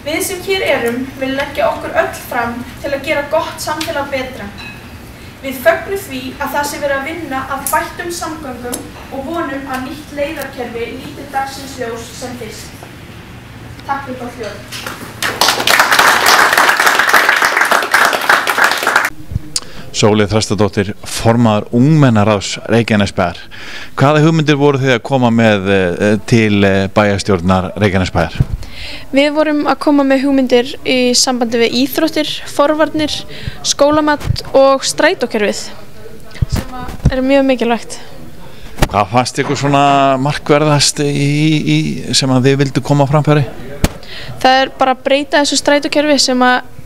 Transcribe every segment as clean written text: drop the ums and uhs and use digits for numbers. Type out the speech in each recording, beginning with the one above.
Við sem hér erum viljum leggja okkur öll fram til að gera gott samfélag betra. Við fögnum því að það sé verið að vinna að bættum samgöngum og vonum að nýtt leiðarkerfi líti dagsins ljós sem fyrst. Takk fyrir gott hljóð. Sóley Þrastardóttir, formaður ungmennaráðs Reykjanesbæjar. Hvaða hugmyndir voru þið að koma með til bæjarstjórnar Reykjanesbæjar? Við vorum að koma með hugmyndir í sambandi við íþróttir, forvarnir, skólamat og strætókerfið sem er mjög mikilvægt. Hvað fannst ykkur svona markverðast sem að þið vildu koma á framfæri? Það er bara að breyta þessu strætókerfi sem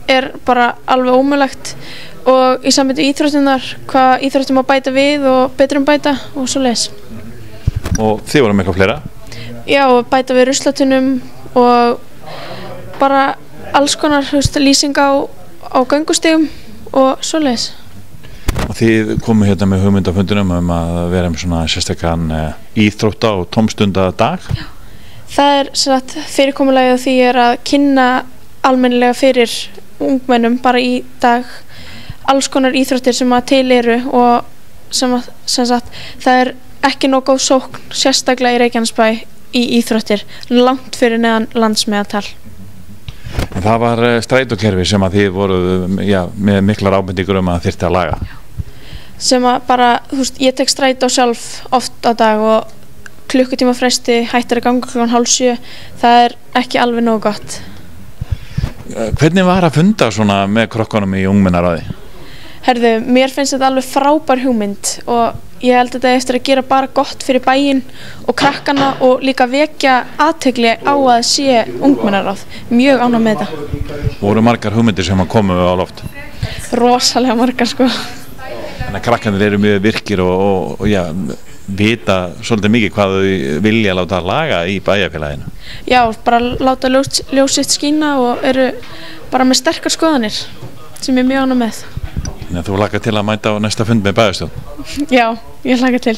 er bara alveg ómögulegt og í sambandi við íþróttirnar, hvað íþróttum að bæta við og betrum bæta og svoleiðis. Og þið vorum eitthvað fleira? Já, og bæta við ruslatunum og bara alls konar lýsing á göngustígum og svoleiðis. Og þið komu hérna með hugmyndafundunum að vera með svona sérstakann íþrótta og tómstundadag? Já, það er fyrirkomulagið og því er að kynna almennilega fyrir ungmennum bara í dag alls konar íþróttir sem að til eru og sem sagt það er ekki nóg góð sókn sérstaklega í Reykjanesbæ í íþróttir langt fyrir neðan landsmeðaltal. En það var strætókerfi sem að þið voru með miklar ábendingur að þyrfti að laga? Sem að bara, ég tek strætó sjálf oft á dag og klukkutíma fresti hættir að ganga klukkan 6:30, það er ekki alveg nógu gott. Hvernig var að funda svona með krökkunum í ungmennaráði? Herðu, mér finnst þetta alveg frábær hugmynd og ég held þetta eftir að gera bara gott fyrir bæinn og krakkana og líka vekja athygli á að sé ungmennaráð. Mjög ánægð með þetta. Voru margar hugmyndir sem að komu á loft? Rosalega margar sko. Þannig að krakkarnir eru mjög virkir og vita svolítið mikið hvað þau vilja láta laga í bæjarfélaginu. Já, bara láta ljósitt skína og eru bara með sterkar skoðanir sem ég er mjög ánægð með. Þú hlakar til að mæta á næsta fund með bæjarstjórn? Já, ég hlakka til.